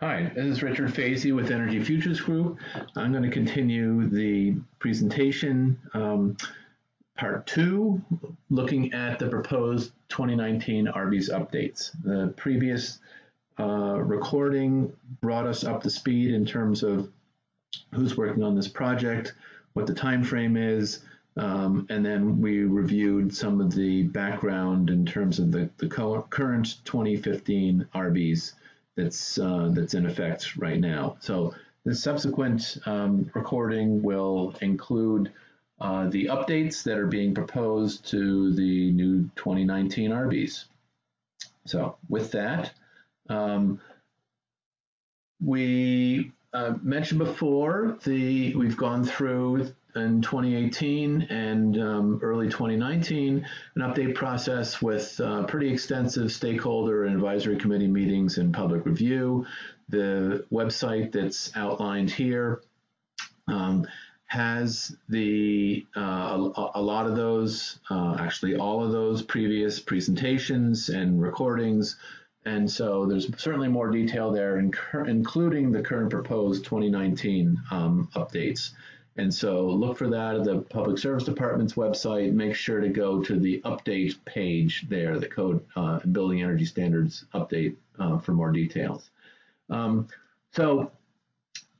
Hi, this is Richard Fazy with Energy Futures Group. I'm going to continue the presentation, part two, looking at the proposed 2019 RBES updates. The previous recording brought us up to speed in terms of who's working on this project, what the time frame is, and then we reviewed some of the background in terms of the current 2015 RBES that's in effect right now. So the subsequent recording will include the updates that are being proposed to the new 2019 RBES. So with that, we mentioned before we've gone through in 2018 and early 2019 an update process with pretty extensive stakeholder and advisory committee meetings and public review. The website that's outlined here has a lot of those, actually all of those previous presentations and recordings. And so there's certainly more detail there, including the current proposed 2019 updates. And so look for that at the Public Service Department's website. Make sure to go to the update page there, the Code and Building Energy Standards update for more details. So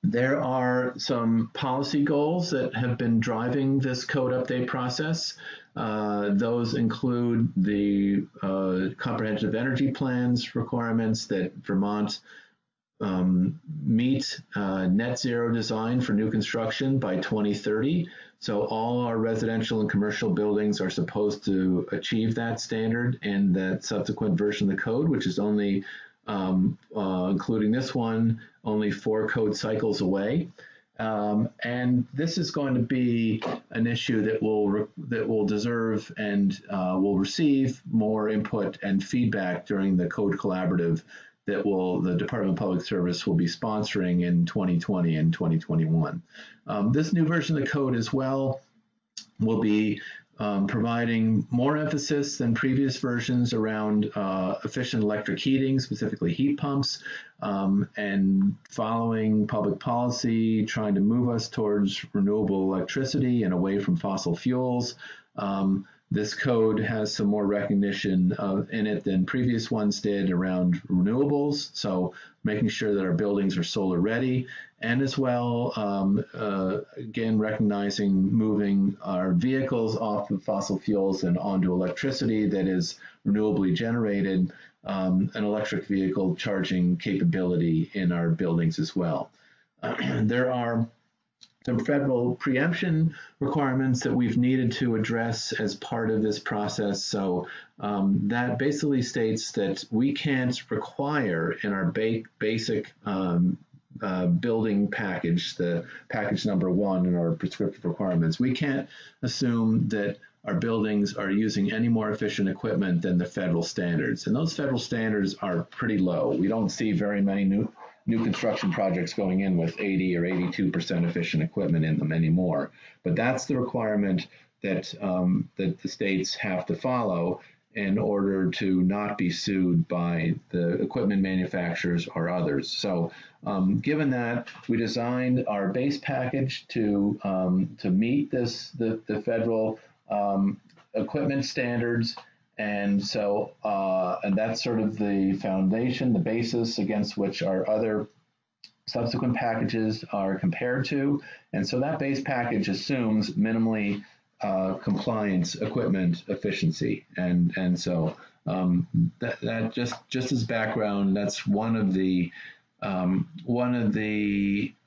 there are some policy goals that have been driving this code update process. Those include the comprehensive energy plans requirements that Vermont meet net zero design for new construction by 2030. So all our residential and commercial buildings are supposed to achieve that standard in that subsequent version of the code, which is only, including this one, only 4 code cycles away. And this is going to be an issue that will deserve and will receive more input and feedback during the code collaborative that the Department of Public Service will be sponsoring in 2020 and 2021. This new version of the code as well will be providing more emphasis than previous versions around efficient electric heating, specifically heat pumps, and following public policy, trying to move us towards renewable electricity and away from fossil fuels. This code has some more recognition in it than previous ones did around renewables, so making sure that our buildings are solar ready, and as well, again, recognizing moving our vehicles off of fossil fuels and onto electricity that is renewably generated, an electric vehicle charging capability in our buildings as well. There are some federal preemption requirements that we've needed to address as part of this process. So that basically states that we can't require in our basic building package, the package number 1 in our prescriptive requirements, we can't assume that our buildings are using any more efficient equipment than the federal standards. And those federal standards are pretty low. We don't see very many new construction projects going in with 80 or 82% efficient equipment in them anymore. But that's the requirement that, that the states have to follow in order to not be sued by the equipment manufacturers or others. So given that, we designed our base package to meet the federal equipment standards. And so, and that's sort of the foundation, the basis against which our other subsequent packages are compared to. And so that base package assumes minimally compliant equipment efficiency. And so that just as background, that's one of the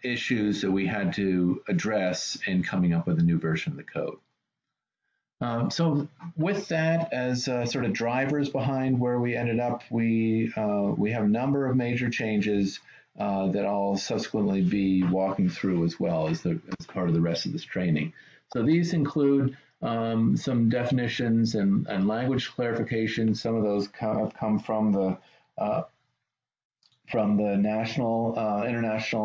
issues that we had to address in coming up with a new version of the code. So with that as sort of drivers behind where we ended up, we have a number of major changes that I'll subsequently be walking through as well as part of the rest of this training. So these include some definitions and language clarification. Some of those have come from the International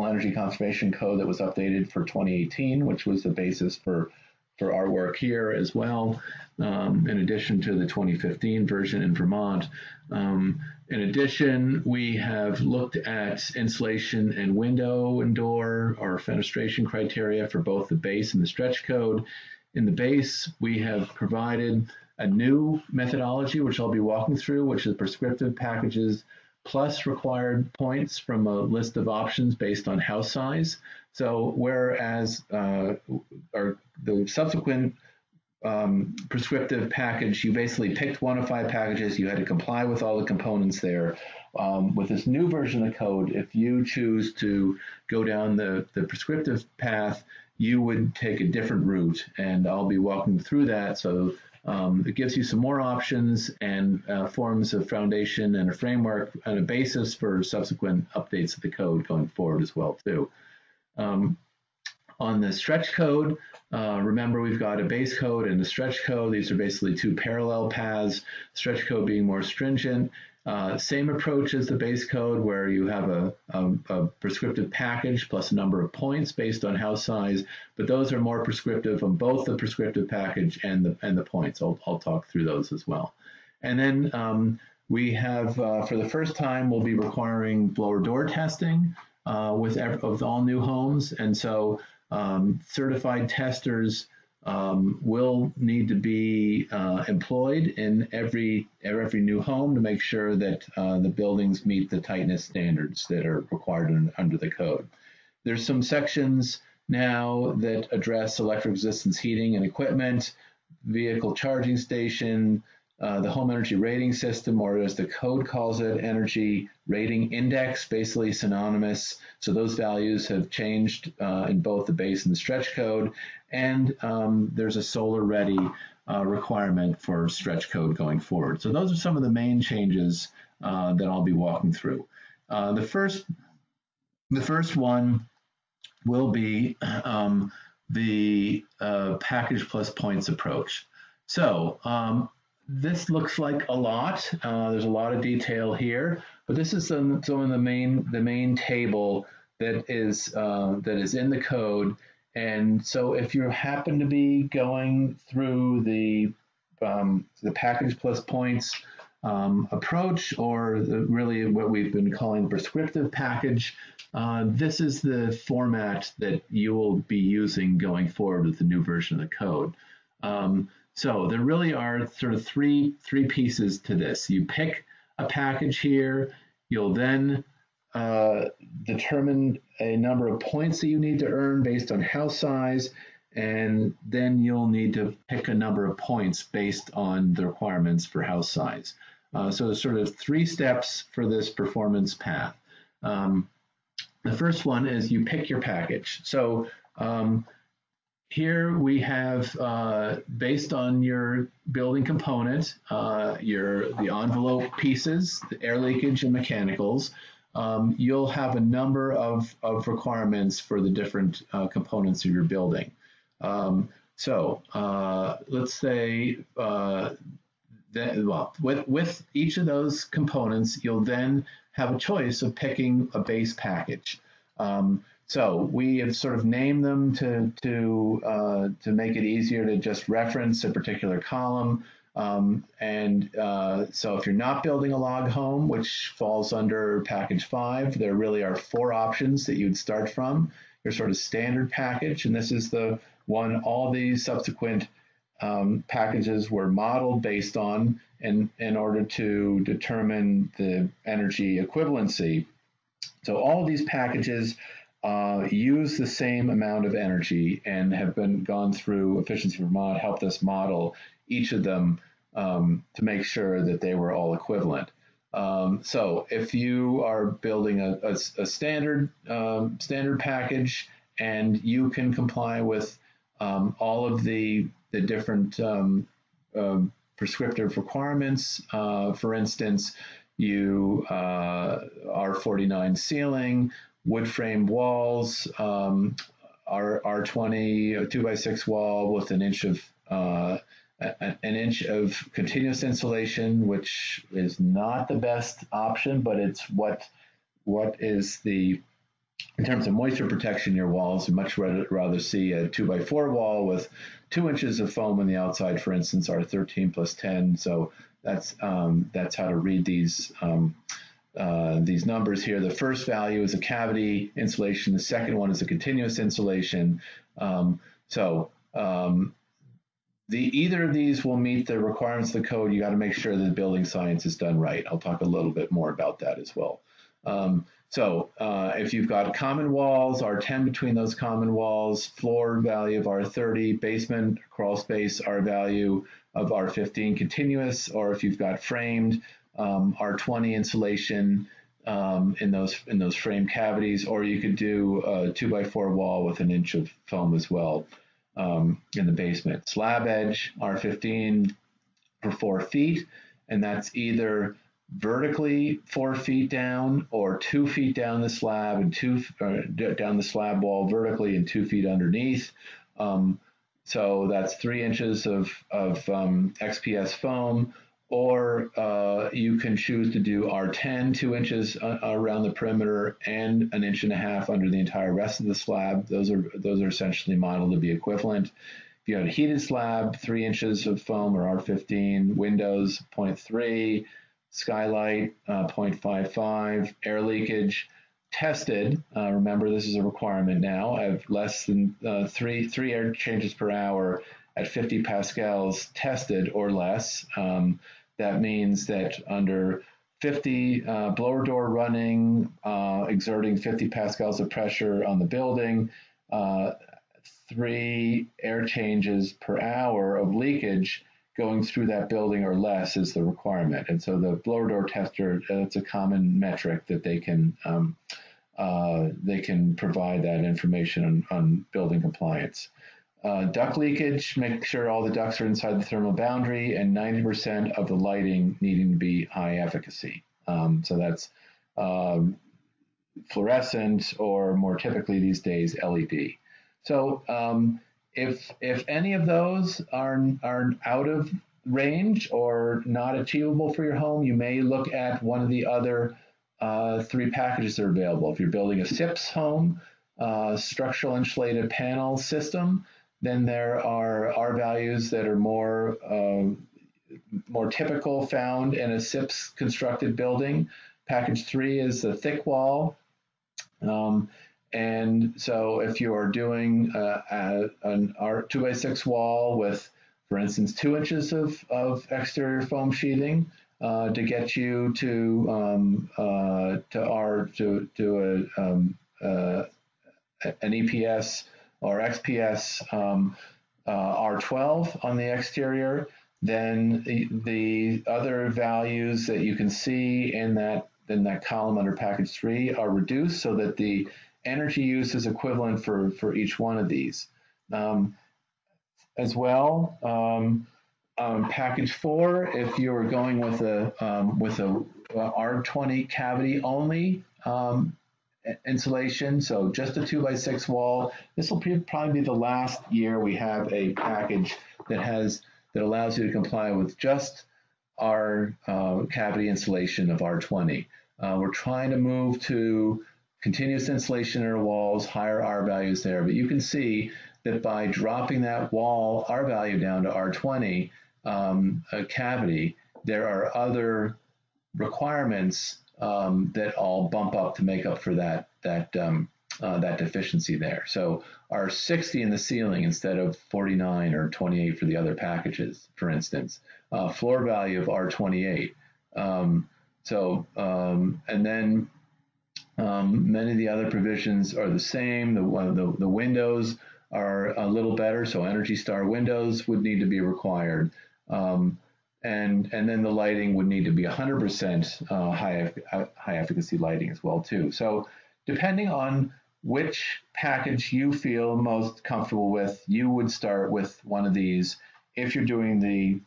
Energy Conservation Code that was updated for 2018, which was the basis for for our work here as well, in addition to the 2015 version in Vermont. In addition, we have looked at insulation and window and door or fenestration criteria for both the base and the stretch code. In the base, we have provided a new methodology, which I'll be walking through, which is prescriptive packages plus required points from a list of options based on house size. So whereas the subsequent prescriptive package, you basically picked one of 5 packages, you had to comply with all the components there. With this new version of code, if you choose to go down the prescriptive path, you would take a different route, and I'll be walking through that. So it gives you some more options and forms a foundation and a framework and a basis for subsequent updates of the code going forward as well too. On the stretch code, remember we've got a base code and a stretch code. These are basically 2 parallel paths, stretch code being more stringent. Same approach as the base code, where you have a prescriptive package plus a number of points based on house size, but those are more prescriptive on both the prescriptive package and the points. I'll talk through those as well. And then we have, for the first time, we'll be requiring blower door testing with all new homes, and so certified testers will need to be employed in every new home to make sure that the buildings meet the tightness standards that are required under the code. There's some sections now that address electric resistance heating and equipment, vehicle charging station, the home energy rating system, or as the code calls it, energy rating index, basically synonymous. So those values have changed in both the base and the stretch code. And there's a solar ready requirement for stretch code going forward. So those are some of the main changes that I'll be walking through. The first one will be the package plus points approach. So this looks like a lot. There's a lot of detail here, but this is some of the main table that is in the code. And so if you happen to be going through the package plus points approach, or really what we've been calling prescriptive package, this is the format that you will be using going forward with the new version of the code. So there really are sort of three pieces to this. You pick a package here, you'll then determine a number of points that you need to earn based on house size, and then you'll need to pick a number of points based on the requirements for house size. So there's sort of 3 steps for this performance path. The first one is you pick your package. So here we have, based on your building component, the envelope pieces, the air leakage and mechanicals, you'll have a number of requirements for the different components of your building. So let's say with each of those components, you'll then have a choice of picking a base package. So we have sort of named them to make it easier to just reference a particular column. So if you're not building a log home, which falls under package 5, there really are 4 options that you'd start from. Your sort of standard package, and this is the one all these subsequent packages were modeled based on in order to determine the energy equivalency. So all of these packages use the same amount of energy and have gone through Efficiency Vermont, helped us model each of them to make sure that they were all equivalent. So if you are building a standard package and you can comply with all of the different prescriptive requirements, for instance, you R49 ceiling, wood frame walls, R20 2x6 wall with an inch of continuous insulation, which is not the best option, but it's what is the In terms of moisture protection in your walls, you'd much rather see a 2x4 wall with 2 inches of foam on the outside, for instance, or 13 plus 10. So that's how to read these numbers here. The first value is a cavity insulation. The second one is a continuous insulation. Either of these will meet the requirements of the code. You got to make sure that the building science is done right. I'll talk a little bit more about that as well. If you've got common walls, R10 between those common walls, floor value of R30, basement crawl space, R value of R15 continuous, or if you've got framed, R20 insulation in those frame cavities, or you could do a 2x4 wall with 1 inch of foam as well in the basement. Slab edge, R15 for 4 feet, and that's either vertically 4 feet down or 2 feet down the slab and down the slab wall vertically and 2 feet underneath. So that's 3 inches of XPS foam, or you can choose to do R10, 2 inches around the perimeter and 1.5 inches under the entire rest of the slab. Those are essentially modeled to be equivalent. If you have a heated slab, 3 inches of foam or R15, windows 0.3, skylight 0.55, air leakage tested. Remember, this is a requirement now of less than three air changes per hour at 50 pascals tested or less. That means that under 50 blower door running, exerting 50 pascals of pressure on the building, 3 air changes per hour of leakage going through that building or less is the requirement. And so the blower door tester, it's a common metric that they can provide that information on building compliance. Duct leakage, make sure all the ducts are inside the thermal boundary, and 90% of the lighting needing to be high efficacy. So that's fluorescent, or more typically these days, LED. So if any of those are out of range or not achievable for your home, you may look at one of the other 3 packages that are available. If you're building a SIPS home, structural insulated panel system, then there are R values that are more typical found in a SIPS constructed building. Package 3 is the thick wall. And so if you are doing an R2x6 wall with, for instance, 2 inches of exterior foam sheathing to get you to an EPS or XPS R12 on the exterior, then the other values that you can see in that column under package 3 are reduced so that the energy use is equivalent for each one of these. As well, package 4, if you are going with a R20 cavity only insulation, so just a 2x6 wall, this will probably be the last year we have a package that allows you to comply with just our cavity insulation of R20. We're trying to move to continuous insulation in our walls, higher R values there, but you can see that by dropping that wall R value down to R20 a cavity, there are other requirements that all bump up to make up for that deficiency there. So R60 in the ceiling instead of 49 or 28 for the other packages, for instance. Floor value of R28. And then many of the other provisions are the same. The windows are a little better, so Energy Star windows would need to be required. And then the lighting would need to be 100% high efficacy lighting as well too. So depending on which package you feel most comfortable with, you would start with one of these if you're doing the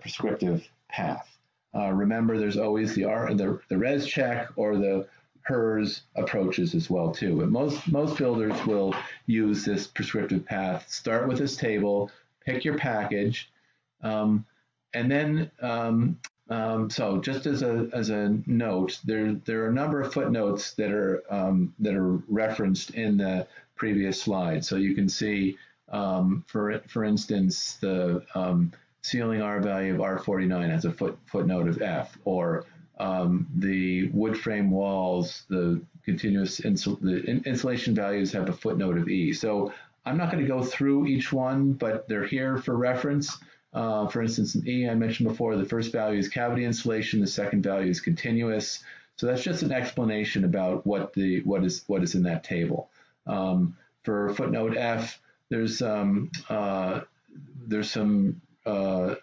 prescriptive path. Remember, there's always the RES check or the HERS approaches as well too. But most builders will use this prescriptive path. Start with this table, pick your package, and then So just as a note, there are a number of footnotes that are referenced in the previous slide. So you can see, for instance, the ceiling R value of R49 has a footnote of F, or the wood frame walls, the insulation values have a footnote of E. So I'm not going to go through each one, but they're here for reference. For instance, in E, I mentioned before, the first value is cavity insulation, the second value is continuous. So that's just an explanation about what is in that table. For footnote F, there's some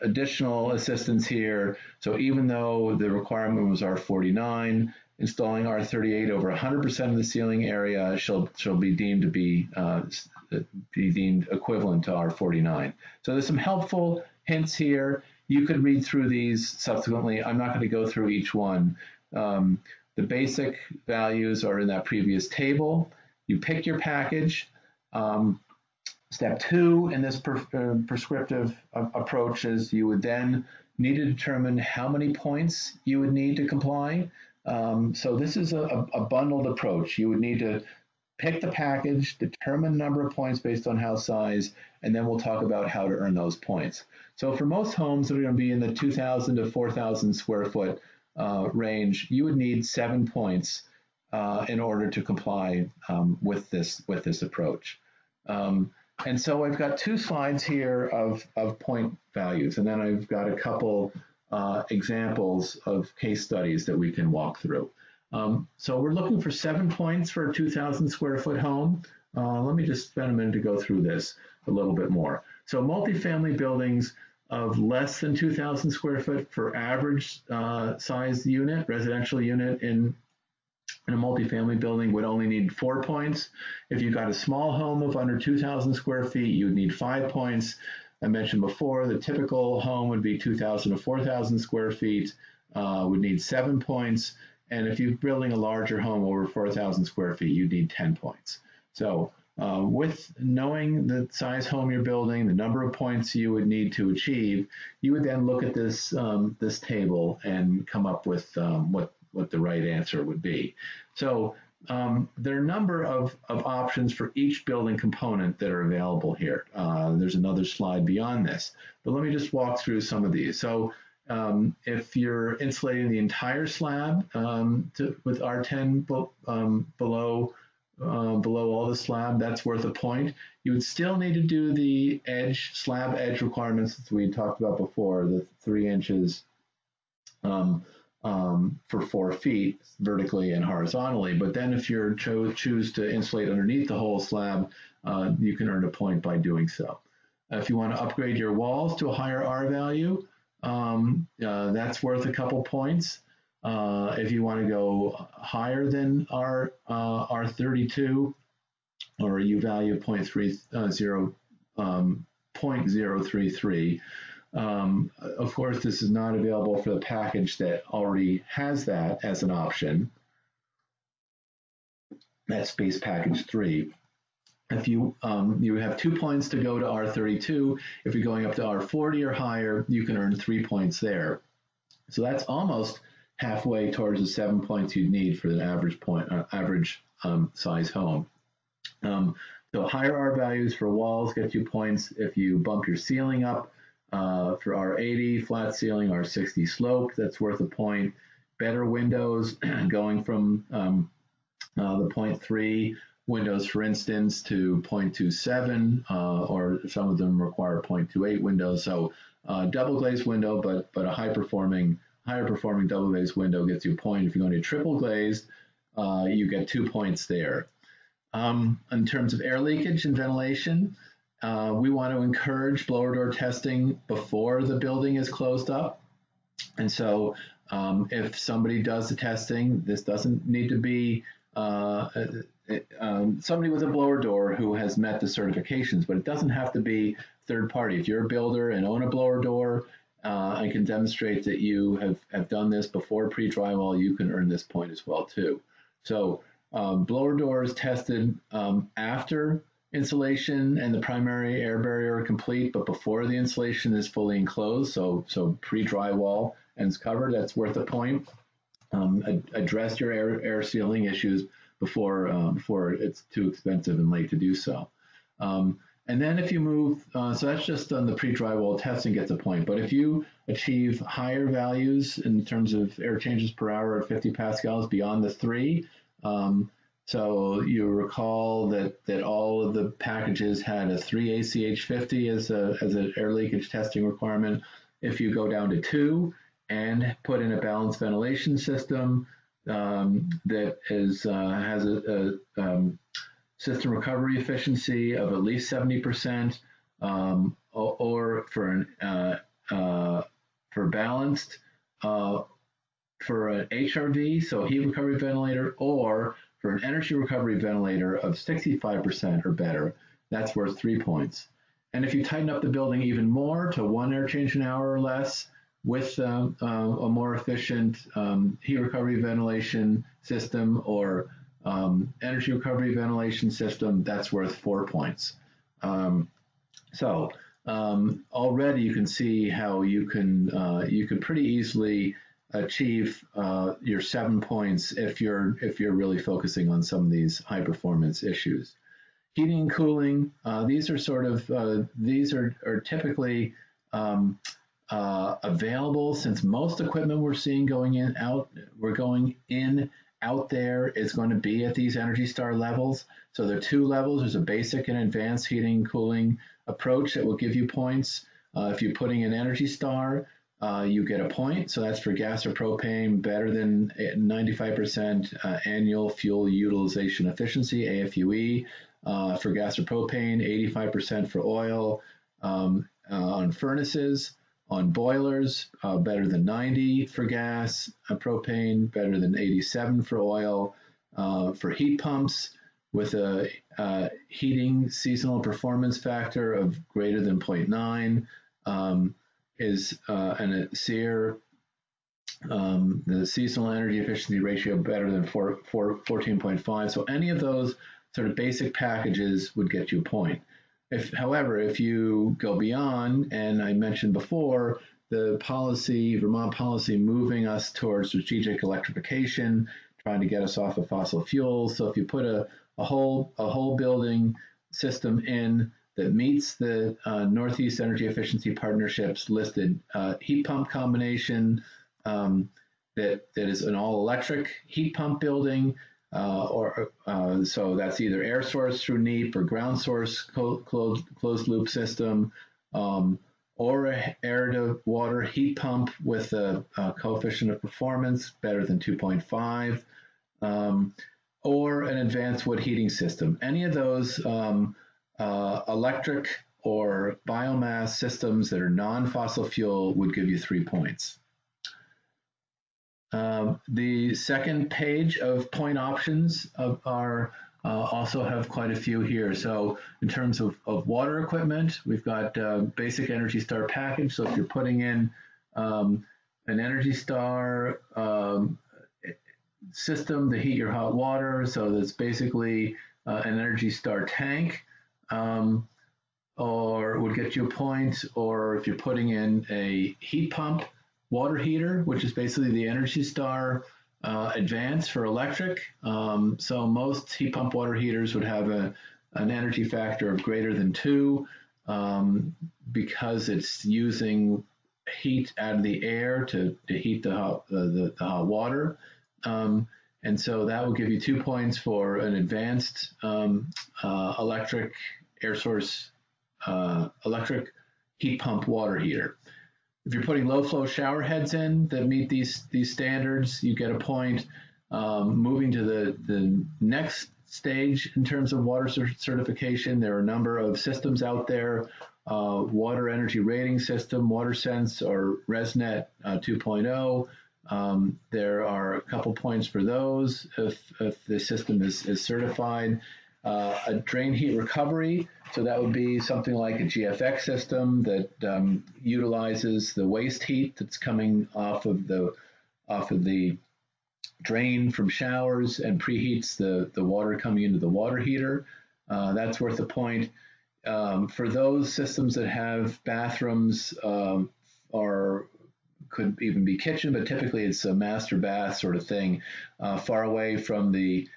additional assistance here. So even though the requirement was R49, installing R38 over 100% of the ceiling area shall be deemed to be deemed equivalent to R49. So there's some helpful hints here. You could read through these subsequently. I'm not going to go through each one. The basic values are in that previous table. You pick your package. Step 2 in this prescriptive approach is you would then need to determine how many points you would need to comply. So this is a bundled approach. You would need to pick the package, determine the number of points based on house size, and then we'll talk about how to earn those points. So for most homes that are going to be in the 2,000 to 4,000 square foot range, you would need 7 points in order to comply with this approach. And so I've got 2 slides here of point values, and then I've got a couple examples of case studies that we can walk through. So we're looking for 7 points for a 2,000 square foot home. Let me just spend a minute to go through this a little bit more. So multifamily buildings of less than 2,000 square foot for average size unit, residential unit in a multifamily building would only need 4 points. If you got a small home of under 2,000 square feet, you would need 5 points. I mentioned before, the typical home would be 2,000 to 4,000 square feet, would need 7 points. And if you're building a larger home over 4,000 square feet, you need 10 points. So with knowing the size home you're building, the number of points you would need to achieve, you would then look at this table and come up with what the right answer would be. So there are a number of options for each building component that are available here. There's another slide beyond this, but let me just walk through some of these. So if you're insulating the entire slab with R10 below all the slab, that's worth a point. You would still need to do the slab edge requirements that we talked about before, the 3 inches for 4 feet vertically and horizontally. But then if you choose to insulate underneath the whole slab, you can earn a point by doing so. If you want to upgrade your walls to a higher R value, that's worth a couple points. If you want to go higher than R32 or a U value of 0.033, of course, this is not available for the package that already has that as an option. That's base package 3. If you have 2 points to go to R32, if you're going up to R40 or higher, you can earn 3 points there. So that's almost halfway towards the 7 points you'd need for the average size home. So higher R values for walls get you points. If you bump your ceiling up for R80 flat ceiling, R60 sloped, that's worth a point. Better windows going from the 0.3 windows, for instance, to 0.27, or some of them require 0.28 windows. So double glazed window, but a higher performing double glazed window gets you a point. If you're going to triple glazed, you get 2 points there. In terms of air leakage and ventilation, we want to encourage blower door testing before the building is closed up. And so if somebody does the testing, this doesn't need to be somebody with a blower door who has met the certifications, but it doesn't have to be third party. If you're a builder and own a blower door, I can demonstrate that you have done this before pre-drywall, you can earn this point as well too. So blower doors tested after insulation and the primary air barrier are complete, but before the insulation is fully enclosed, so pre-drywall, and it's covered, that's worth a point. Address your air sealing issues before it's too expensive and late to do so. And then if you move, so that's just on the pre-drywall testing gets a point. But if you achieve higher values in terms of air changes per hour at 50 pascals beyond the 3, so you recall that all of the packages had a 3 ACH 50 as an air leakage testing requirement. If you go down to 2 and put in a balanced ventilation system that has a system recovery efficiency of at least 70%, or for balanced, for an HRV, so heat recovery ventilator, or for an energy recovery ventilator of 65% or better, that's worth 3 points. And if you tighten up the building even more to 1 air change an hour or less with a more efficient heat recovery ventilation system or energy recovery ventilation system, that's worth 4 points. Already you can see how you can pretty easily achieve your 7 points if you're really focusing on some of these high performance issues. Heating and cooling, these are sort of these are typically available, since most equipment we're seeing going in out there is going to be at these Energy Star levels. So there are 2 levels. There's a basic and advanced heating and cooling approach that will give you points. If you're putting in Energy Star, you get a point. So that's for gas or propane, better than 95% annual fuel utilization efficiency, AFUE. For gas or propane, 85% for oil. On furnaces, on boilers, better than 90 for gas, propane, better than 87 for oil. For heat pumps, with a heating seasonal performance factor of greater than 0.9, and a SEER, the seasonal energy efficiency ratio better than 14.5. So any of those sort of basic packages would get you a point. However, if you go beyond, and I mentioned before, the policy, Vermont policy, moving us towards strategic electrification, trying to get us off of fossil fuels. So if you put a whole building system in that meets the Northeast Energy Efficiency Partnership's listed heat pump combination, that is an all-electric heat pump building, so that's either air source through NEAP or ground source closed loop system, or an air to water heat pump with a coefficient of performance better than 2.5, or an advanced wood heating system. Any of those electric or biomass systems that are non-fossil fuel would give you 3 points. The second page of point options are also have quite a few here. So in terms of water equipment, we've got basic Energy Star package. So if you're putting in an Energy Star system to heat your hot water, so that's basically an Energy Star tank, or would get you a point. Or if you're putting in a heat pump water heater, which is basically the Energy Star Advance for electric. So most heat pump water heaters would have an energy factor of greater than 2, because it's using heat out of the air to heat the hot water. And so that will give you 2 points for an advanced electric air source electric heat pump water heater. If you're putting low flow shower heads in that meet these standards, you get a point. Moving to the next stage in terms of water certification, there are a number of systems out there. Water Energy Rating System, WaterSense, or ResNet 2.0. There are a couple points for those if the system is certified. A drain heat recovery, so that would be something like a GFX system that utilizes the waste heat that's coming off of the drain from showers and preheats the water coming into the water heater. That's worth a point. For those systems that have bathrooms or could even be kitchen, but typically it's a master bath sort of thing, far away from the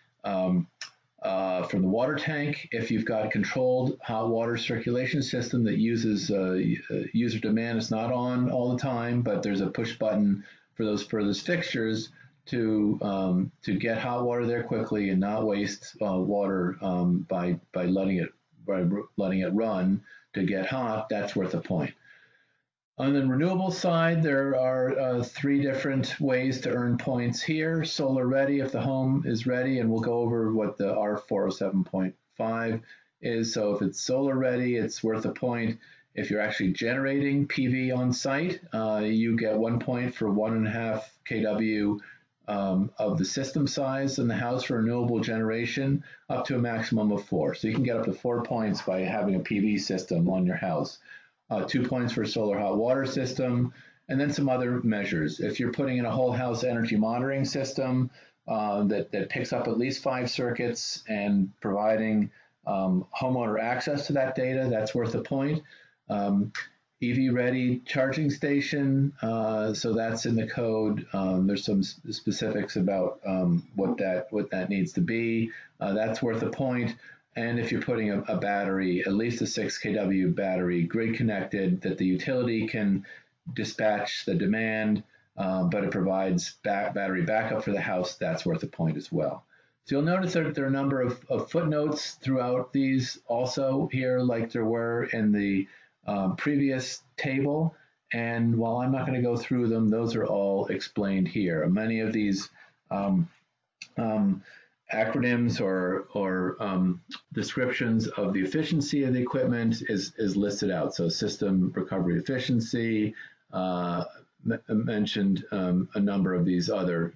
water tank. If you've got a controlled hot water circulation system that uses user demand, it's not on all the time, but there's a push button for those fixtures to get hot water there quickly and not waste water by letting it run to get hot. That's worth a point. On the renewable side, there are 3 different ways to earn points here. Solar ready, if the home is ready, and we'll go over what the R407.5 is. So if it's solar ready, it's worth a point. If you're actually generating PV on site, you get 1 point for 1.5 kW of the system size in the house for renewable generation, up to a maximum of 4. So you can get up to 4 points by having a PV system on your house. 2 points for a solar hot water system, and then some other measures. If you're putting in a whole house energy monitoring system that picks up at least 5 circuits and providing homeowner access to that data, that's worth a point. EV ready charging station, so that's in the code. There's some specifics about what that needs to be. That's worth a point. And if you're putting a battery, at least a 6 kW battery, grid connected, that the utility can dispatch the demand, but it provides battery backup for the house, that's worth a point as well. So you'll notice that there are a number of footnotes throughout these also here, like there were in the previous table. And while I'm not going to go through them, those are all explained here. Many of these acronyms or descriptions of the efficiency of the equipment is listed out. So system recovery efficiency, mentioned a number of these other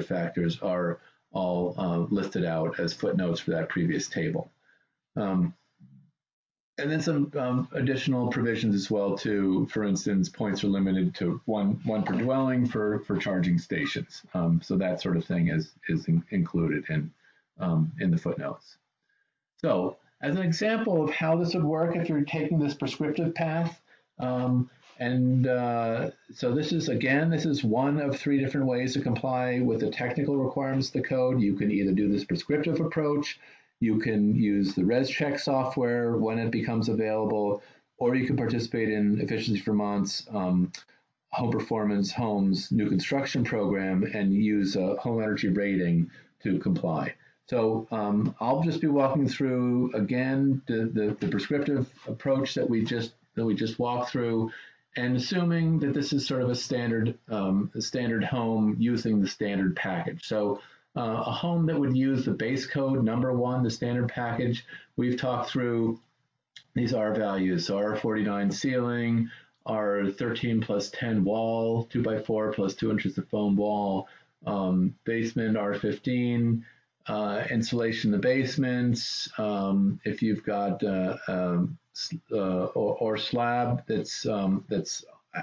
factors are all listed out as footnotes for that previous table. And then some additional provisions as well too. For instance, points are limited to one per dwelling for charging stations. So that sort of thing is included in the footnotes. So as an example of how this would work if you're taking this prescriptive path, so this is one of 3 different ways to comply with the technical requirements of the code. You can either do this prescriptive approach, you can use the ResCheck software when it becomes available, or you can participate in Efficiency Vermont's Home Performance Homes new construction program and use a home energy rating to comply. So I'll just be walking through again the prescriptive approach that we just walked through, and assuming that this is sort of a standard home using the standard package. So a home that would use the base code number 1, the standard package, we've talked through these R values. So R49 ceiling, R13 plus 10 wall, 2x4 plus 2 inches of foam wall, basement R15, insulation in the basements. If you've got or slab that's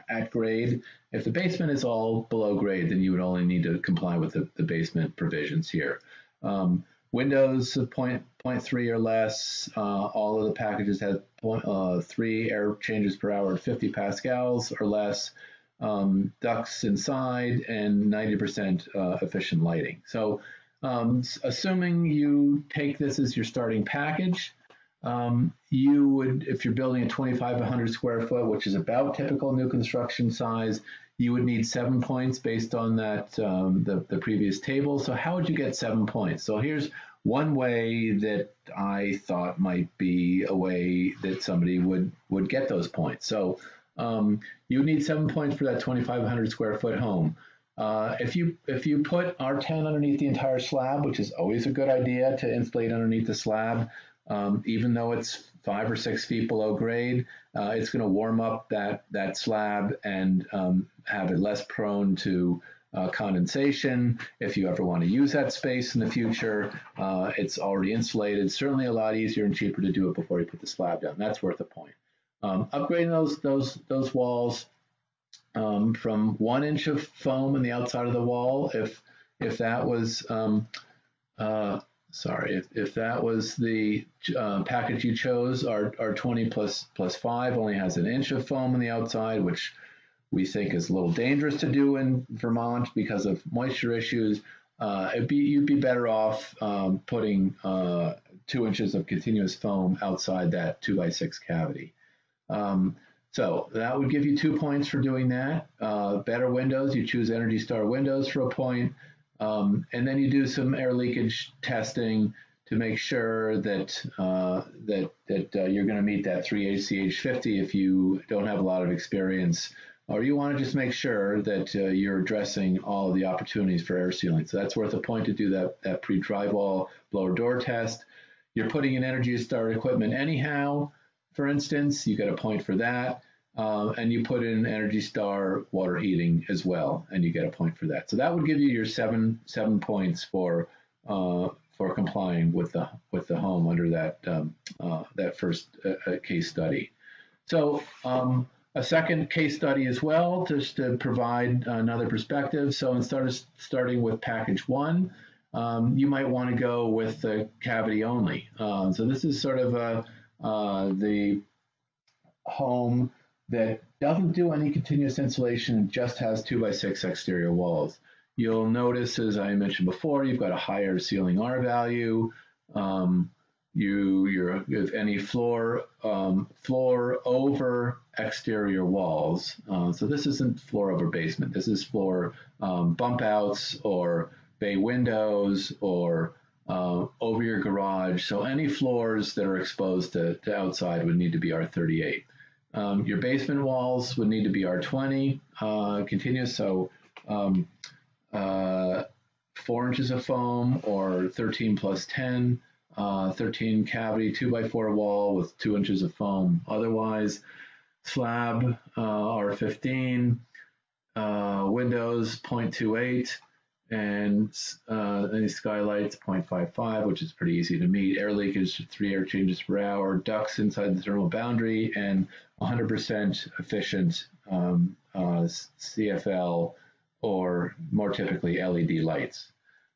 at grade. If the basement is all below grade, then you would only need to comply with the basement provisions here. Windows of 0.3 or less. All of the packages have 3 air changes per hour at 50 pascals or less. Ducts inside and 90% efficient lighting. So assuming you take this as your starting package, you would, if you're building a 2,500 square foot, which is about typical new construction size, you would need 7 points based on that the previous table. So how would you get 7 points? So here's one way that I thought might be a way that somebody would get those points. So you would need 7 points for that 2,500 square foot home. If you put R10 underneath the entire slab, which is always a good idea to insulate underneath the slab, even though it's 5 or 6 feet below grade, it's going to warm up that slab and have it less prone to condensation. If you ever want to use that space in the future, it's already insulated. Certainly a lot easier and cheaper to do it before you put the slab down. That's worth a point. Upgrading those walls from 1 inch of foam on the outside of the wall, if that was if that was the package you chose, our 20 plus 5 only has 1 inch of foam on the outside, which we think is a little dangerous to do in Vermont because of moisture issues. You'd be better off putting 2 inches of continuous foam outside that 2x6 cavity. So that would give you 2 points for doing that. Better windows, you choose Energy Star windows for a point. And then you do some air leakage testing to make sure that you're going to meet that 3HCH50 if you don't have a lot of experience, or you want to just make sure that you're addressing all of the opportunities for air sealing. So that's worth a point to do that pre-drywall blower door test. You're putting in Energy Star equipment anyhow, for instance, you get a point for that. And you put in Energy Star water heating as well, and you get a point for that. So that would give you your seven points for complying with the home under that first case study. So a second case study as well, just to provide another perspective. So instead of starting with package 1, you might want to go with the cavity only. So this is sort of the home that doesn't do any continuous insulation and just has 2x6 exterior walls. You'll notice, as I mentioned before, you've got a higher ceiling R value. If any floor over exterior walls. So this isn't floor over basement. This is floor bump outs or bay windows or over your garage. So any floors that are exposed to outside would need to be R38. Your basement walls would need to be R20 continuous, so 4 inches of foam or 13 plus 10, 13 cavity 2x4 wall with 2 inches of foam. Otherwise, slab R15, windows 0.28, and any skylights 0.55, which is pretty easy to meet. Air leakage 3 air changes per hour, ducts inside the thermal boundary, and 100% efficient CFL or more typically LED lights.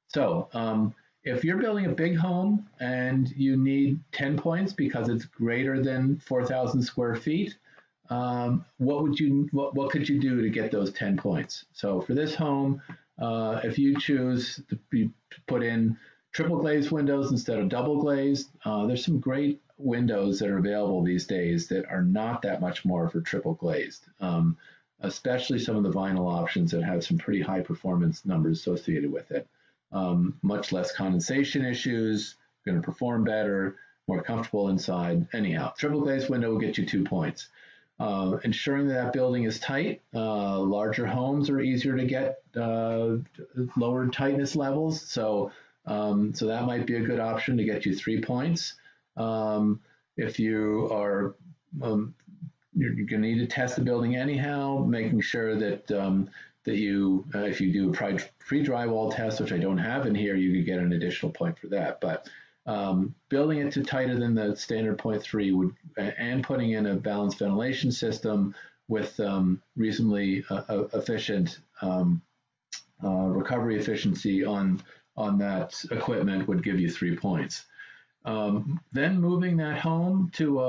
So if you're building a big home and you need 10 points because it's greater than 4,000 square feet, what could you do to get those 10 points? So for this home, if you choose to put in triple glazed windows instead of double glazed, there's some great windows that are available these days that are not that much more for triple glazed, especially some of the vinyl options that have some pretty high performance numbers associated with it. Much less condensation issues, going to perform better, more comfortable inside. Anyhow, triple glazed window will get you 2 points. Ensuring that building is tight. Larger homes are easier to get lower tightness levels, so that might be a good option to get you 3 points. If you are you're going to need to test the building anyhow, making sure that if you do a pre-drywall test, which I don't have in here, you could get an additional point for that. But building it to tighter than the standard 0.3 would, and putting in a balanced ventilation system with reasonably efficient recovery efficiency on that equipment would give you 3 points. Then moving that home to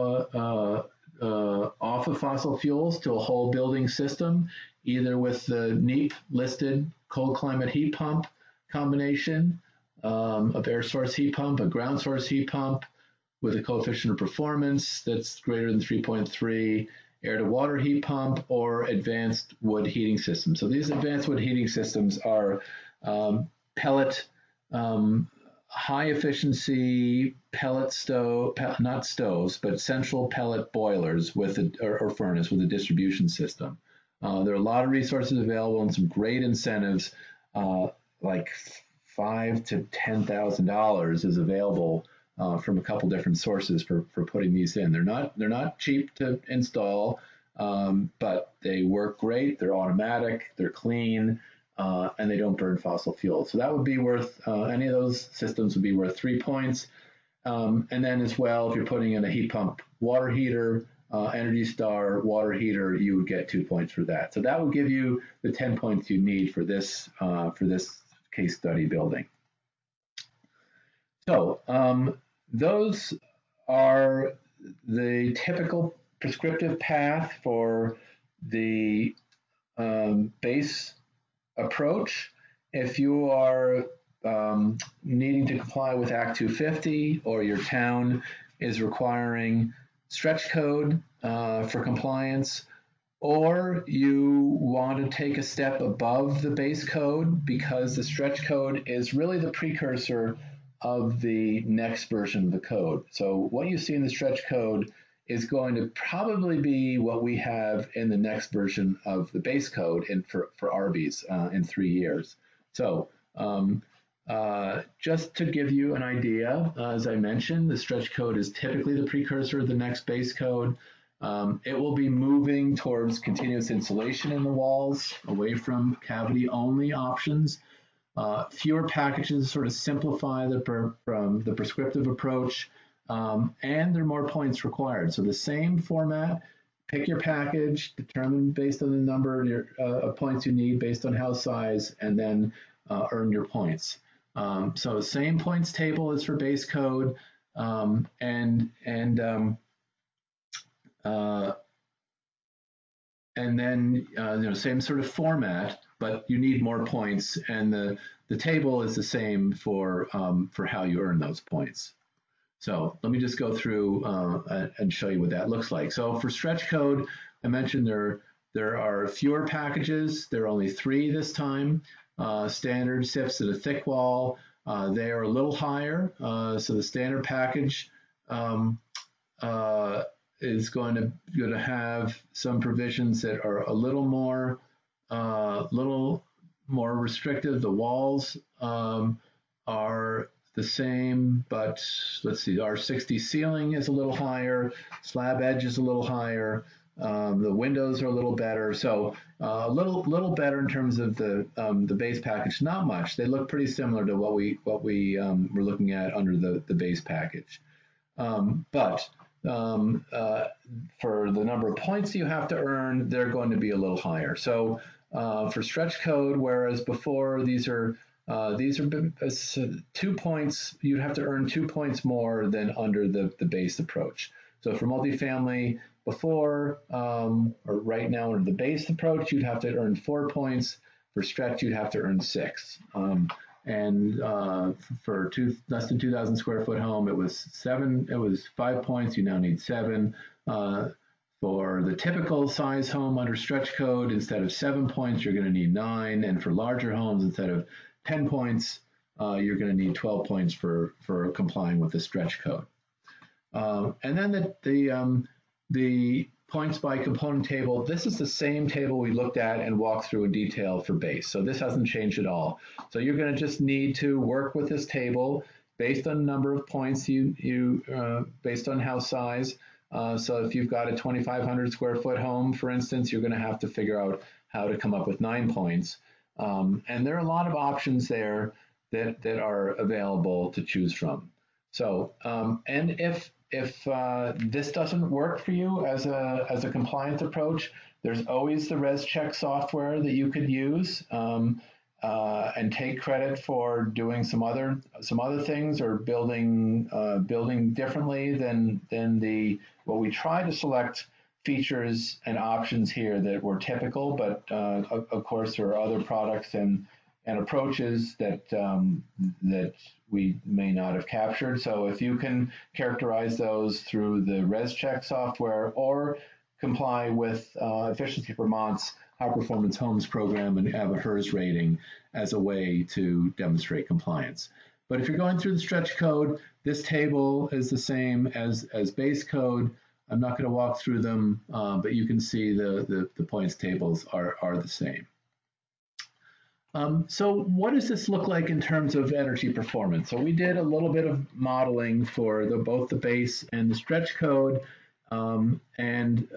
off of fossil fuels to a whole building system, either with the NEEP listed cold climate heat pump combination of air source heat pump, a ground source heat pump with a coefficient of performance that's greater than 3.3, air to water heat pump, or advanced wood heating systems. So these advanced wood heating systems are pellet, high efficiency pellet stove, not stoves, but central pellet boilers with or furnace with a distribution system. There are a lot of resources available and some great incentives, like $5,000 to $10,000 is available from a couple different sources for putting these in. They're not cheap to install, but they work great. They're automatic. They're clean. And they don't burn fossil fuels. So that would be worth, any of those systems would be worth 3 points. And then as well, if you're putting in a heat pump water heater, Energy Star water heater, you would get 2 points for that. So that will give you the 10 points you need for this case study building. So those are the typical prescriptive path for the base approach, if you are needing to comply with Act 250 or your town is requiring stretch code for compliance, or you want to take a step above the base code because the stretch code is really the precursor of the next version of the code. So what you see in the stretch code is going to probably be what we have in the next version of the base code for RBES in 3 years. So just to give you an idea, as I mentioned, the stretch code is typically the precursor of the next base code. It will be moving towards continuous insulation in the walls, away from cavity-only options. Fewer packages sort of simplify the prescriptive approach, and there are more points required. So the same format, pick your package, determine based on the number of points you need based on house size, and then earn your points. So same points table as for base code, and then same sort of format, but you need more points, and the table is the same for how you earn those points. So let me just go through and show you what that looks like. So for stretch code, I mentioned there are fewer packages. There are only 3 this time. Standard SIFs at a thick wall. They are a little higher. So the standard package is going to have some provisions that are a little more restrictive. The walls are the same, but let's see, our 60 ceiling is a little higher, slab edge is a little higher, the windows are a little better. So a little better in terms of the base package. Not much. They look pretty similar to what we were looking at under the base package. But for the number of points you have to earn, they're going to be a little higher. So for stretch code, whereas before these are 2 points, you'd have to earn 2 points more than under the base approach. So for multifamily before, or right now under the base approach, you'd have to earn 4 points. For stretch, you'd have to earn 6. And for less than 2,000 square foot home, it was 7. It was 5 points. You now need 7. For the typical size home under stretch code, instead of 7 points, you're going to need 9. And for larger homes, instead of 10 points, you're going to need 12 points for complying with the stretch code. And then the points by component table, this is the same table we looked at and walked through in detail for base. So this hasn't changed at all. So you're going to just need to work with this table based on number of points based on house size. So if you've got a 2,500 square foot home, for instance, you're going to have to figure out how to come up with 9 points. And there are a lot of options there that are available to choose from. So, and if this doesn't work for you as a compliance approach, there's always the ResCheck software that you could use and take credit for doing some other things or building differently than what we try to select features and options here that were typical, but of course there are other products and approaches that we may not have captured. So if you can characterize those through the ResCheck software or comply with Efficiency Vermont's High Performance Homes program and have a HERS rating as a way to demonstrate compliance. But if you're going through the stretch code, this table is the same as base code. I'm not going to walk through them, but you can see the points tables are the same. So what does this look like in terms of energy performance? So we did a little bit of modeling for both the base and the stretch code, and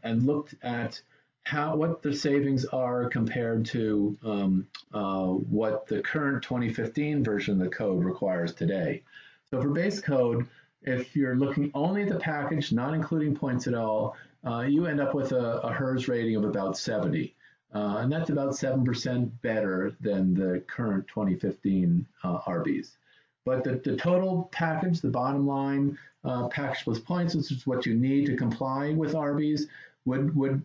looked at what the savings are compared to what the current 2015 version of the code requires today. So for base code, if you're looking only at the package, not including points at all, you end up with a HERS rating of about 70. And that's about 7% better than the current 2015 RBES. But the total package, the bottom line, package plus points, which is what you need to comply with RBES, would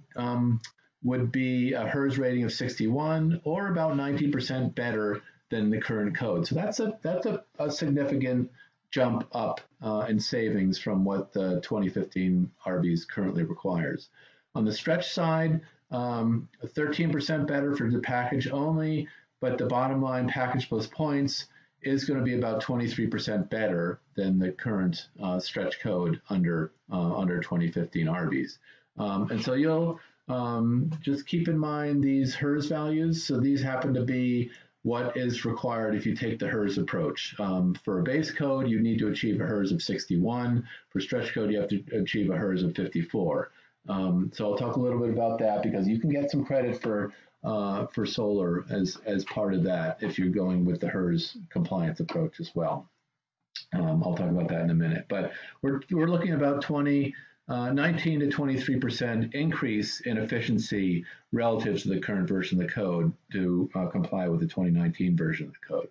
would be a HERS rating of 61 or about 19% better than the current code. So that's a significant jump up in savings from what the 2015 RBES currently requires. On the stretch side, 13% better for the package only, but the bottom line package plus points is going to be about 23% better than the current stretch code under 2015 RBES. And so you'll just keep in mind these HERS values. So these happen to be what is required if you take the HERS approach. For a base code, you need to achieve a HERS of 61. For stretch code, you have to achieve a HERS of 54. So I'll talk a little bit about that because you can get some credit for solar as part of that if you're going with the HERS compliance approach as well. I'll talk about that in a minute. But we're looking at about 19 to 23% increase in efficiency relative to the current version of the code to comply with the 2019 version of the code.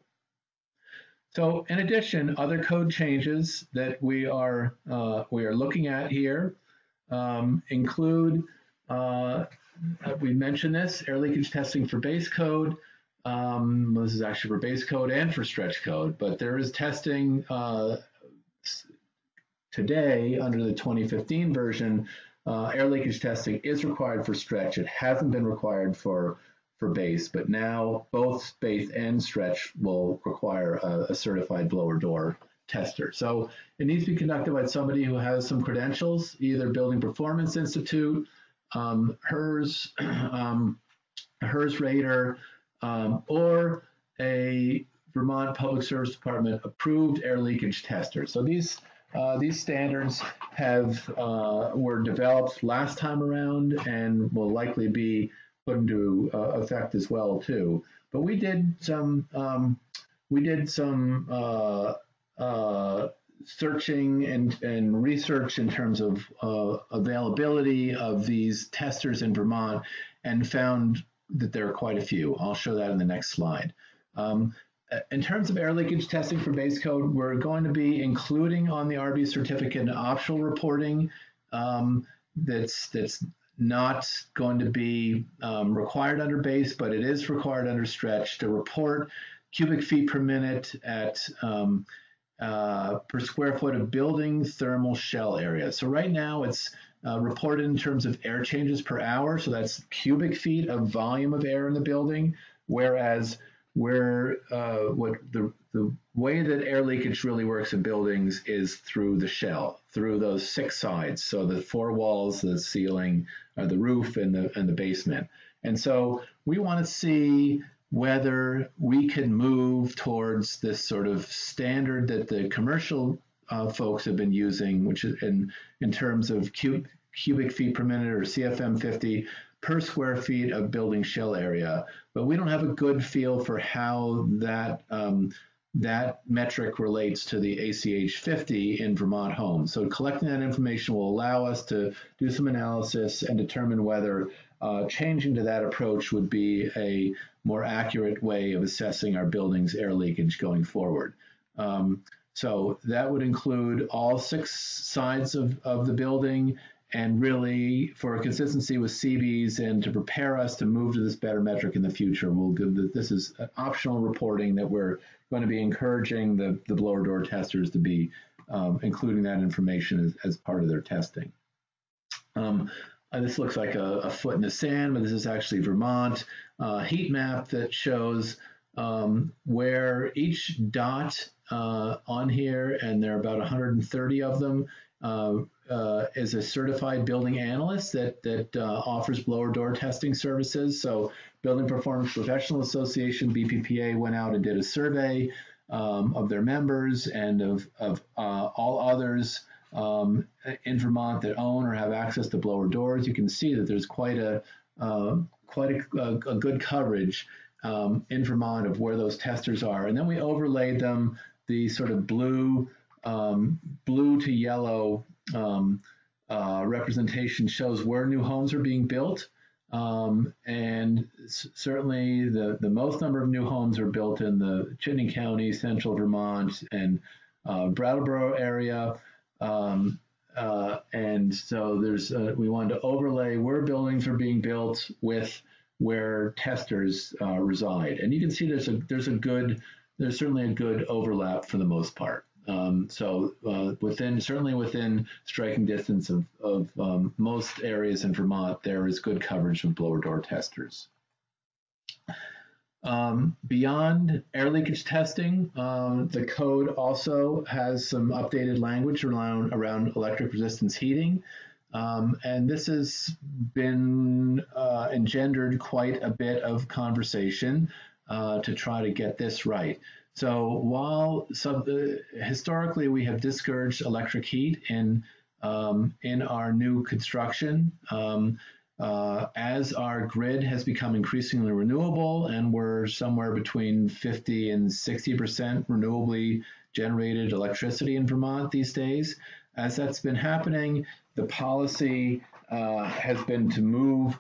So in addition, other code changes that we are looking at here include, we mentioned this, air leakage testing for base code. This is actually for base code and for stretch code, but there is testing today under the 2015 version. Air leakage testing is required for stretch. It hasn't been required for base, but now both base and stretch will require a certified blower door tester. So it needs to be conducted by somebody who has some credentials, either Building Performance Institute, HERS, HERS rater, or a Vermont Public Service Department approved air leakage tester. So these standards were developed last time around and will likely be put into effect as well too. But we did some searching and research in terms of availability of these testers in Vermont and found that there are quite a few. I'll show that in the next slide. In terms of air leakage testing for base code, we're going to be including on the RBES certificate an optional reporting that's not going to be required under base, but it is required under stretch to report cubic feet per minute at per square foot of building thermal shell area. So right now it's reported in terms of air changes per hour, so that's cubic feet of volume of air in the building, whereas the way that air leakage really works in buildings is through the shell, through those 6 sides. So the 4 walls, the ceiling, the roof, and the basement. And so we want to see whether we can move towards this sort of standard that the commercial folks have been using, which is in terms of cubic feet per minute or CFM 50 per square feet of building shell area, but we don't have a good feel for how that metric relates to the ACH 50 in Vermont homes. So collecting that information will allow us to do some analysis and determine whether changing to that approach would be a more accurate way of assessing our building's air leakage going forward. So that would include all 6 sides of the building, and really for consistency with CBs and to prepare us to move to this better metric in the future, this is an optional reporting that we're going to be encouraging the blower door testers to be including that information as part of their testing. This looks like a foot in the sand, but this is actually Vermont heat map that shows where each dot on here, and there are about 130 of them, is a certified building analyst that offers blower door testing services. So Building Performance Professional Association, BPPA, went out and did a survey of their members and of all others in Vermont that own or have access to blower doors. You can see that there's quite a good coverage in Vermont of where those testers are. And then we overlaid them, the sort of blue to yellow representation shows where new homes are being built. And certainly the most number of new homes are built in the Chittenden County, central Vermont, and Brattleboro area. and so we wanted to overlay where buildings are being built with where testers reside, and you can see there's certainly a good overlap for the most part. Certainly within striking distance of most areas in Vermont, there is good coverage of blower door testers. Beyond air leakage testing, the code also has some updated language around electric resistance heating. And this has been engendered quite a bit of conversation to try to get this right. So while historically we have discouraged electric heat in our new construction, as our grid has become increasingly renewable, and we're somewhere between 50 and 60% renewably generated electricity in Vermont these days, as that's been happening, the policy has been to move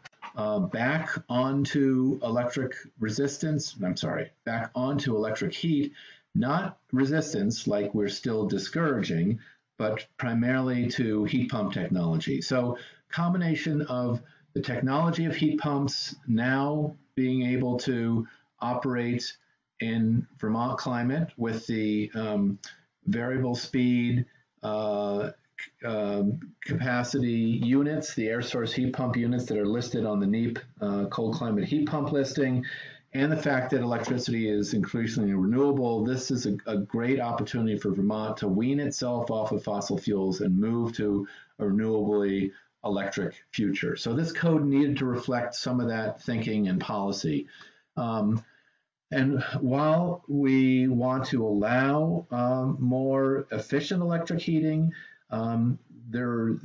back onto electric heat, not resistance like we're still discouraging, but primarily to heat pump technology. So combination of the technology of heat pumps now being able to operate in Vermont climate with the variable speed capacity units, the air source heat pump units that are listed on the NEEP cold climate heat pump listing, and the fact that electricity is increasingly renewable. This is a great opportunity for Vermont to wean itself off of fossil fuels and move to a renewably electric future. So this code needed to reflect some of that thinking and policy. And while we want to allow more efficient electric heating, there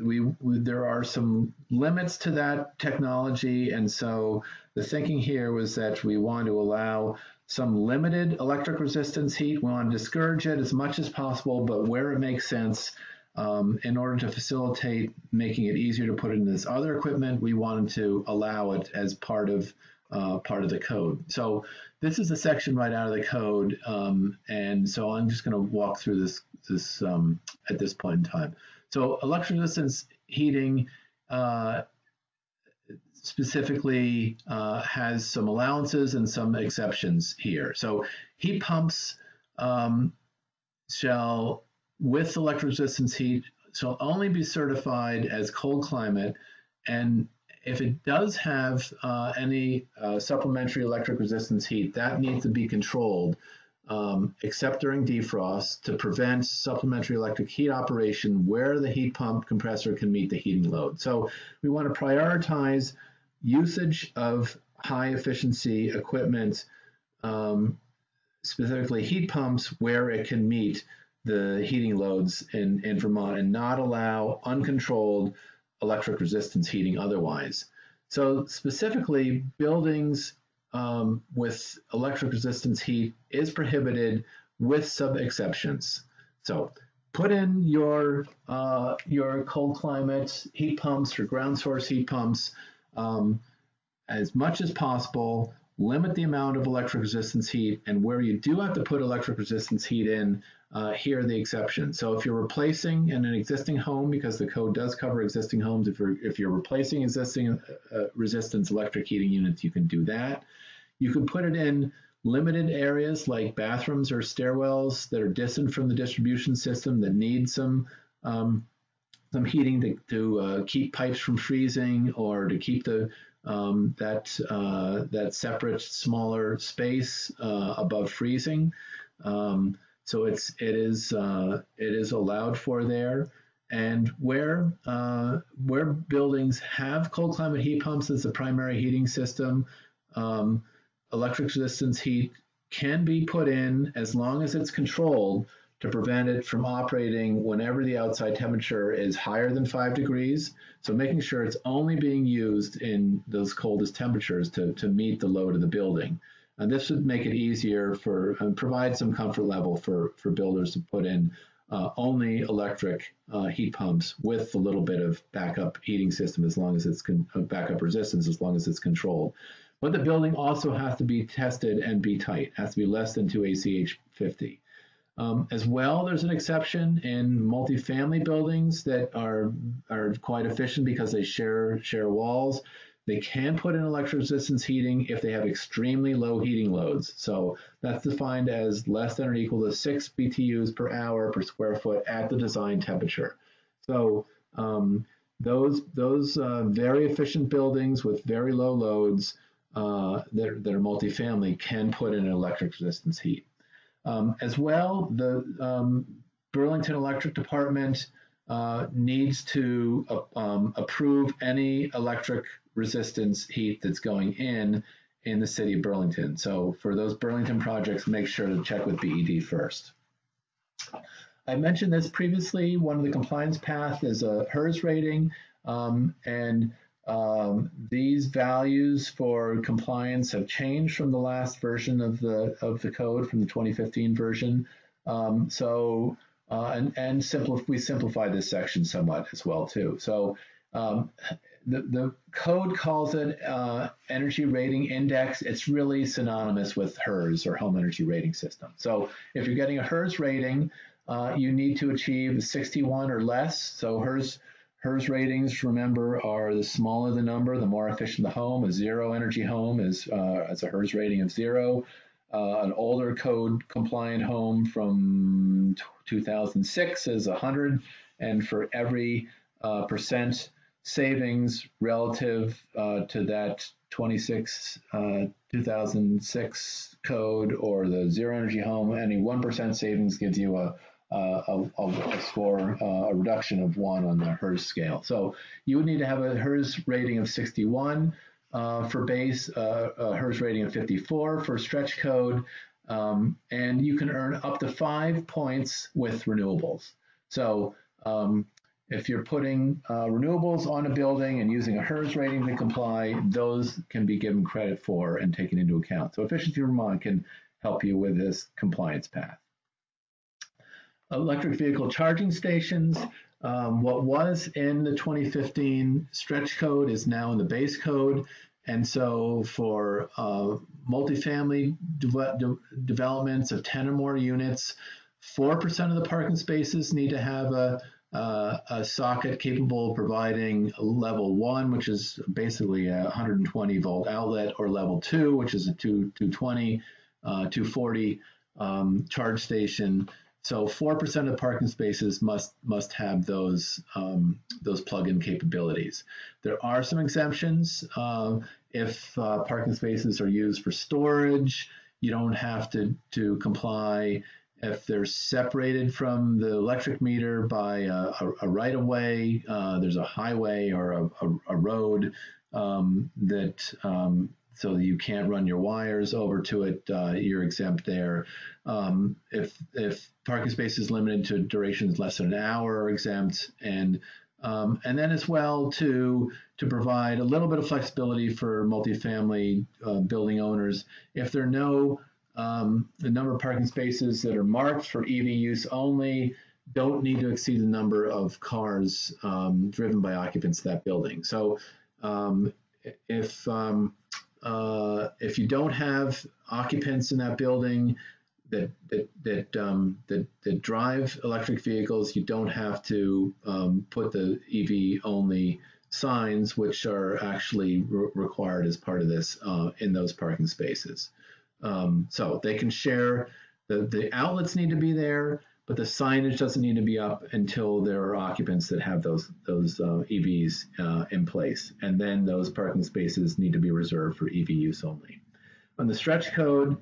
are some limits to that technology, and so the thinking here was that we want to allow some limited electric resistance heat. We want to discourage it as much as possible, but where it makes sense, in order to facilitate making it easier to put in this other equipment, we wanted to allow it as part of the code. So this is a section right out of the code, and so I'm just going to walk through this at this point in time. So electric resistance heating specifically has some allowances and some exceptions here. So heat pumps shall, with electric resistance heat, shall only be certified as cold climate, and if it does have any supplementary electric resistance heat, that needs to be controlled, except during defrost, to prevent supplementary electric heat operation where the heat pump compressor can meet the heating load. So we want to prioritize usage of high efficiency equipment, specifically heat pumps, where it can meet the heating loads in Vermont, and not allow uncontrolled electric resistance heating otherwise. So specifically, buildings with electric resistance heat is prohibited with sub-exceptions. So put in your cold climate heat pumps, your ground source heat pumps, as much as possible. Limit the amount of electric resistance heat, and where you do have to put electric resistance heat in, here are the exceptions. So if you're replacing in an existing home, because the code does cover existing homes, if you're replacing existing resistance electric heating units, you can do that. You can put it in limited areas like bathrooms or stairwells that are distant from the distribution system that need some heating to keep pipes from freezing, or to keep the that separate smaller space above freezing. So it is allowed for there. And where buildings have cold climate heat pumps as the primary heating system, electric resistance heat can be put in as long as it's controlled to prevent it from operating whenever the outside temperature is higher than 5 degrees. So making sure it's only being used in those coldest temperatures to meet the load of the building. And this would make it easier and provide some comfort level for builders to put in only electric heat pumps with a little bit of backup heating system, as long as it's backup resistance, as long as it's controlled. But the building also has to be tested and be tight. It has to be less than 2 ACH 50. As well, there's an exception in multifamily buildings that are quite efficient because they share walls. They can put in electric resistance heating if they have extremely low heating loads. So that's defined as less than or equal to 6 BTUs per hour per square foot at the design temperature. So those very efficient buildings with very low loads that are multifamily can put in an electric resistance heat. As well, the Burlington Electric Department needs to approve any electric resistance heat that's going in the city of Burlington. So for those Burlington projects, make sure to check with BED first. I mentioned this previously. One of the compliance paths is a HERS rating, and these values for compliance have changed from the last version of the code, from the 2015 version. We simplify this section somewhat as well too. So the code calls it energy rating index. It's really synonymous with HERS, or home energy rating system. So if you're getting a HERS rating, you need to achieve 61 or less. So HERS ratings, remember, are the smaller the number, the more efficient the home. A zero energy home is a HERS rating of 0. An older code compliant home from 2006 is 100. And for every percent savings relative to that 2006 code or the zero energy home, any 1% savings gives you a score, a reduction of 1 on the HERS scale. So you would need to have a HERS rating of 61 for base, a HERS rating of 54 for stretch code, and you can earn up to 5 points with renewables. So if you're putting renewables on a building and using a HERS rating to comply, those can be given credit for and taken into account. So Efficiency Vermont can help you with this compliance path. Electric vehicle charging stations. What was in the 2015 stretch code is now in the base code. And so for multifamily developments of 10 or more units, 4% of the parking spaces need to have a socket capable of providing level 1, which is basically a 120 volt outlet, or level 2, which is a 220, 240 charge station. So 4% of parking spaces must have those plug-in capabilities. There are some exemptions. If parking spaces are used for storage, you don't have to comply. If they're separated from the electric meter by a right-of-way, there's a highway or a road so that you can't run your wires over to it, you're exempt there. If parking space is limited to durations less than an hour, are exempt, and then as well to provide a little bit of flexibility for multifamily building owners. If there are no the number of parking spaces that are marked for EV use only don't need to exceed the number of cars driven by occupants of that building. So if you don't have occupants in that building that drive electric vehicles, you don't have to put the EV only signs, which are actually required as part of this in those parking spaces. So they can share, the outlets need to be there, but the signage doesn't need to be up until there are occupants that have those EVs in place. And then those parking spaces need to be reserved for EV use only. On the stretch code,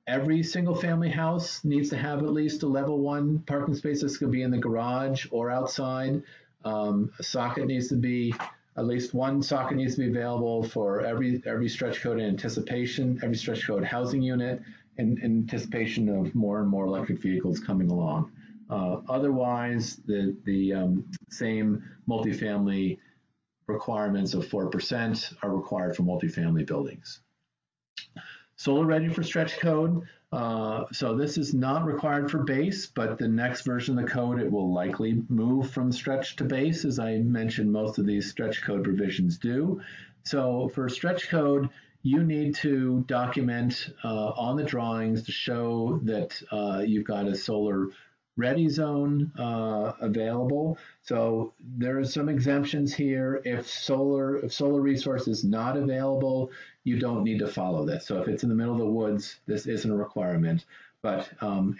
every single family house needs to have at least a level 1 parking space. This could be in the garage or outside. A socket needs to be, at least one socket needs to be available for every stretch code anticipation, every stretch code housing unit, in anticipation of more and more electric vehicles coming along. Otherwise, the same multifamily requirements of 4% are required for multifamily buildings. Solar ready for stretch code. So this is not required for base, but the next version of the code, it will likely move from stretch to base. As I mentioned, most of these stretch code provisions do. So for stretch code, you need to document on the drawings to show that you've got a solar ready zone available. So there are some exemptions here. If solar resource is not available, you don't need to follow this. So if it's in the middle of the woods, this isn't a requirement. But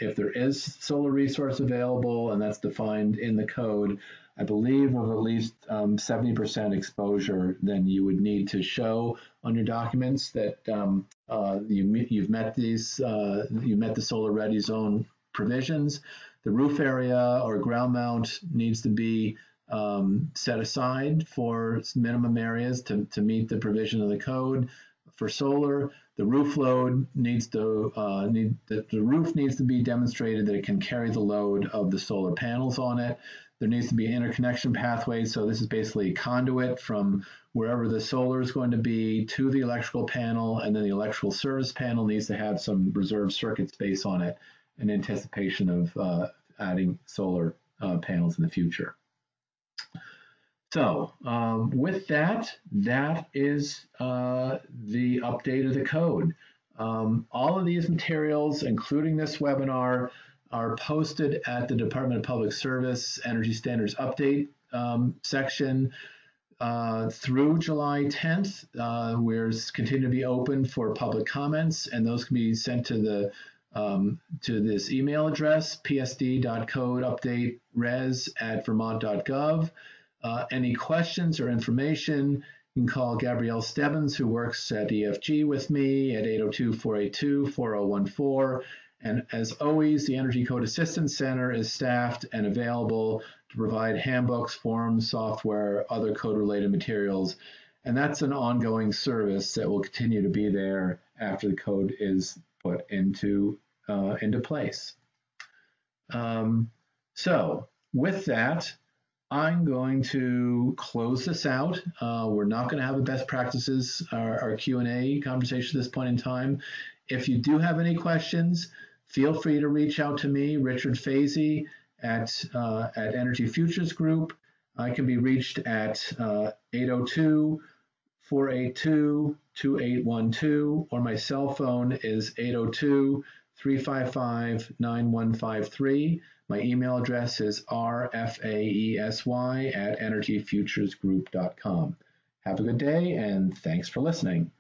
if there is solar resource available, and that's defined in the code, I believe of at least 70% exposure, then you would need to show on your documents that you've met the solar ready zone provisions. The roof area or ground mount needs to be set aside for minimum areas to meet the provision of the code. For solar, the roof load needs to the roof needs to be demonstrated that it can carry the load of the solar panels on it. There needs to be an interconnection pathway. So this is basically a conduit from wherever the solar is going to be to the electrical panel, and then the electrical service panel needs to have some reserved circuit space on it in anticipation of adding solar panels in the future. So with that, that is the update of the code. All of these materials, including this webinar, are posted at the Department of Public Service Energy Standards Update section through July 10th. We're continue to be open for public comments, and those can be sent to the to this email address, psd.codeupdateres@vermont.gov. Any questions or information, you can call Gabrielle Stebbins, who works at EFG with me, at 802-482-4014. And as always, the Energy Code Assistance Center is staffed and available to provide handbooks, forms, software, other code-related materials. And that's an ongoing service that will continue to be there after the code is put into place. So with that, I'm going to close this out. We're not going to have a best practices, our Q&A conversation at this point in time. If you do have any questions, feel free to reach out to me, Richard Fazy, at Energy Futures Group. I can be reached at 802-482-2812, or my cell phone is 802-355-9153. My email address is rfaesy@energyfuturesgroup.com. Have a good day, and thanks for listening.